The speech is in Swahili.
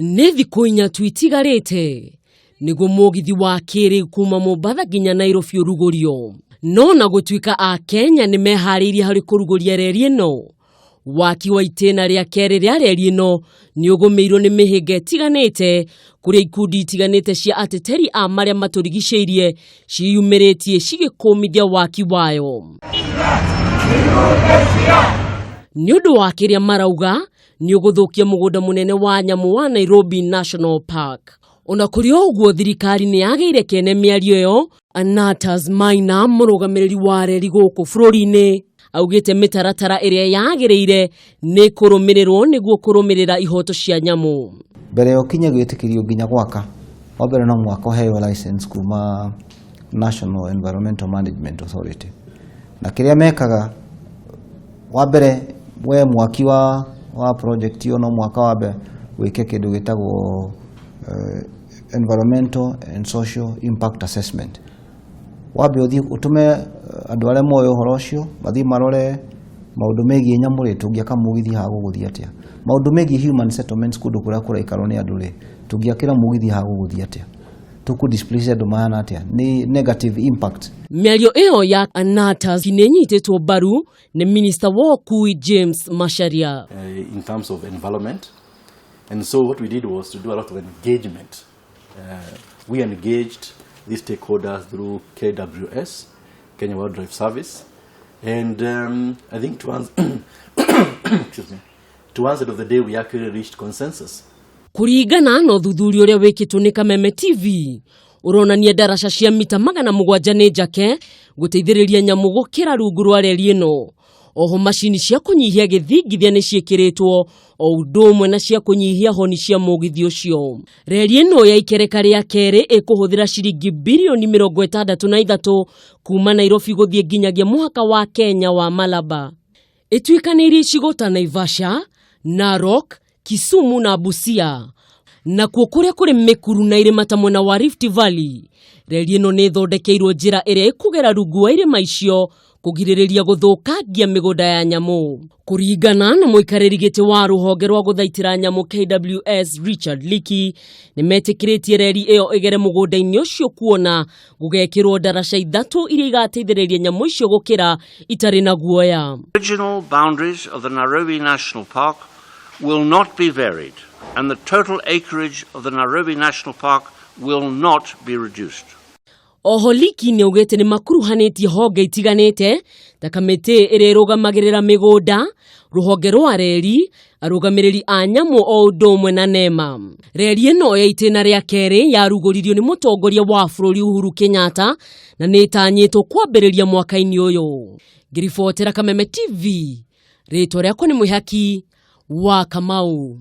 Nĩ thikũ inya tu itigarĩte nĩguo mũgithi wa kerĩ kuma Mombatha nginya Nairobi ũrugũrio. No na gũtuĩka a Kenya nĩ meharĩirie harĩ kũrugũria reri ĩno, waki wa itĩna rĩa kerĩ rĩa reri ĩno nĩ ũgũmĩirwo nĩ mĩhĩnga ĩtiganĩte kũrĩa ikundi itiganĩte cia ateteri a marĩa matũrigicĩirie ciyumĩrĩtie cigĩkũmithia waki wayo. Nĩ ũndũ wa kĩrĩa marauga nĩ ũgũthũkia mũgũnda mũnene wa nyamũ wa Nairobi National Park. Ona kũrĩ ũguo thirikari nĩ yagĩire kene mĩario ĩyo. Anatas Maina, mũrũgamĩrĩri wa reri gũkũ bũrũri-inĩ, augĩte mĩtaratara ĩrĩa yagĩrĩire nĩ kũrũmĩrĩrwo nĩguo kũrũmĩrĩra ihoto cia nyamũ. Mbere yo kinya gwĩtĩkĩrio nginya gwaka, wa mbere no mwaka ũheo license kuma National Environmental Management Authority. Na kĩrĩa mekaga, wa mbere we mwaki wa project yo no mwaka wa mbere wĩke kĩndũ gĩtagwo Environmental and Social Impact Assessment. Wabe uthi utume andu arĩa moyo ũhoro ũcio bathi marore maũndũ megiĩ nyamũ rĩ tũngĩaka mũgithi ha gũgũthia atĩa. Maũndũ megiĩ human settlements kũndũ kũrĩa kũraikarwo nĩ andũ rĩ tũngĩakĩra mũgithi ha gũgũthia atĩa. Tuku displace andũ mahana atĩa ni negative impact. Mĩario ĩyo ya Anatas nĩ nyitĩtwo mbaru nĩ Minister wa Ũkui James Macharia. In terms of environment, and so what we did was to do a lot of engagement. We engaged these stakeholders through KWS, Kenya Wildlife Service, and I think towards excuse me, towards the end of the day we actually reached consensus. Kũringana na ũthuthuria ũrĩa wĩkĩtwo nĩ Kameme TV, ũronania daraca cia mita 700 nĩ njake gũteithĩrĩria nyamũ gũkĩra rungu rwa reri ĩno. Oho macini cia kũnyihia gĩthingithia nĩ ciĩkĩrĩtwo o ũndũ ũmwe na cia kũnyihia honi cia mũgithi ũcio. Reri ĩno ya ikereka rĩa kerĩ ĩkũhũthĩra ciringi bilioni 63 kuma Nairobi gũthiĩ nginyagia mũhaka wa Kenya wa Malaba. Ĩtuĩkanĩirie icigo ta Naivasha, Narok, Kisumu na Busia. Na kuo kũrĩa kũrĩ mĩkuru na irĩma ta mwena wa Rift Valley, reri ĩno nĩ ĩthondekeirwo njĩra ĩrĩa ĩkũgera rungu wa irĩma icio kũgirĩrĩria gũthũkangia mĩgũnda ya nyamũ. Kũringana na mũikarĩri gĩtĩ wa rũhonge rwa gũthaitĩra nyamũ KWS Richard Leakey, nĩ metĩkĩrĩtie reri ĩyo ĩgere mũgũnda-inĩ ũcio kuona gũgekĩrwo daraca 3 iria igateithĩrĩria nyamũ icio gũkĩra itarĩ na guoya. Original boundaries of the Nairobi National Park will not be varied, and the total acreage of the Nairobi National Park will not be reduced. Oho Leakey nĩ augĩte nĩ makuruhanĩtie honge itiganĩte ta kamĩtĩ ĩrĩa ĩrũgamagĩrĩra mĩgũnda, rũhonge rwa reri, arũgamĩrĩri a nyamũ o ũndũ ũmwe na NEMA. Reri ĩno ya itĩna rĩa kerĩ yarugũririo nĩ mũtongoria wa bũrũri Uhuru Kenyatta na nĩ ĩtanyĩtwo kwambĩrĩria mwaka-inĩ ũyũ. Ngĩribotera Kameme TV, rĩtwa rĩakwa nĩ Mwĩhaki wa Kamau.